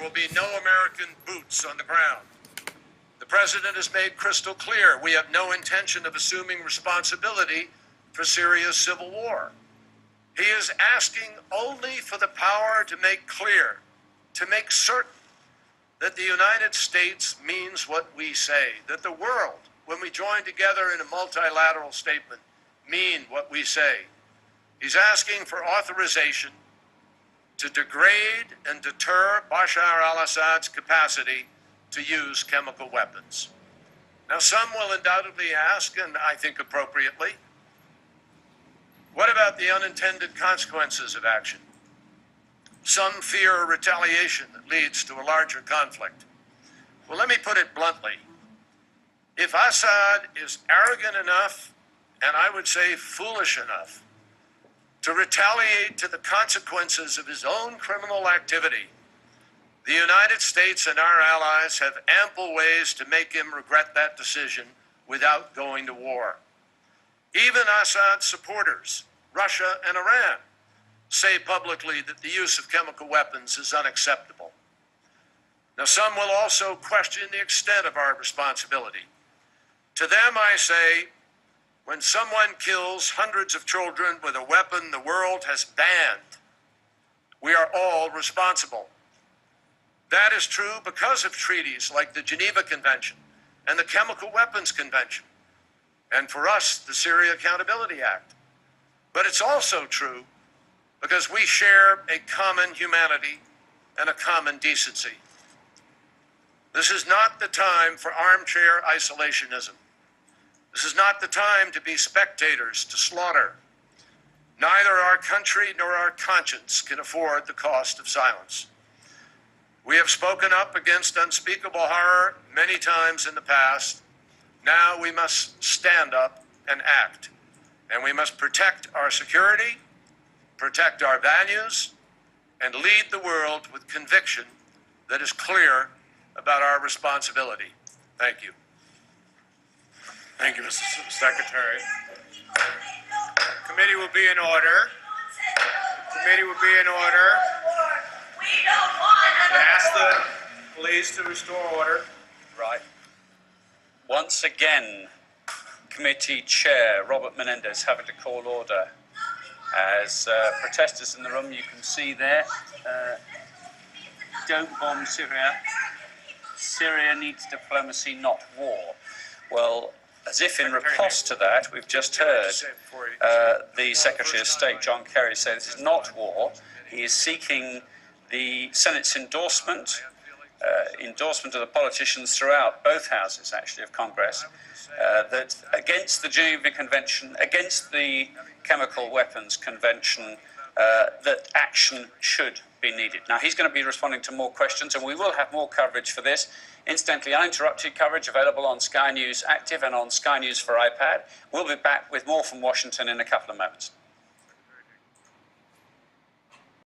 will be no American boots on the ground. The President has made crystal clear we have no intention of assuming responsibility for Syria's civil war. He is asking only for the power to make clear, to make certain that the United States means what we say, that the world, when we join together in a multilateral statement, mean what we say. He's asking for authorization to degrade and deter Bashar al-Assad's capacity to use chemical weapons. Now, some will undoubtedly ask, and I think appropriately, what about the unintended consequences of action? Some fear retaliation that leads to a larger conflict. Well, let me put it bluntly. If Assad is arrogant enough, and I would say foolish enough, to retaliate to the consequences of his own criminal activity, the United States and our allies have ample ways to make him regret that decision without going to war. Even Assad's supporters, Russia and Iran, say publicly that the use of chemical weapons is unacceptable. Now, some will also question the extent of our responsibility. To them, I say, when someone kills hundreds of children with a weapon the world has banned, we are all responsible. That is true because of treaties like the Geneva Convention and the Chemical Weapons Convention, and for us, the Syria Accountability Act. But it's also true because we share a common humanity and a common decency. This is not the time for armchair isolationism. This is not the time to be spectators to slaughter. Neither our country nor our conscience can afford the cost of silence. We have spoken up against unspeakable horror many times in the past. Now we must stand up and act. And we must protect our security, protect our values, and lead the world with conviction that is clear about our responsibility. Thank you. Thank you, Mr. Secretary. Committee will be in order. Committee will be in order. I ask the police to restore order. Right. Once again, Committee Chair Robert Menendez having to call order. As protesters in the room, you can see there, don't bomb Syria. Syria needs diplomacy, not war. Well, as if in riposte to that, we've just heard the Secretary of State, John Kerry, say this is not war. He is seeking the Senate's endorsement of the politicians throughout both houses, actually, of Congress, that against the Geneva Convention, against the Chemical Weapons Convention, that action should be needed. Now, he's going to be responding to more questions, and we will have more coverage for this. Incidentally, uninterrupted coverage available on Sky News Active and on Sky News for iPad. We'll be back with more from Washington in a couple of moments.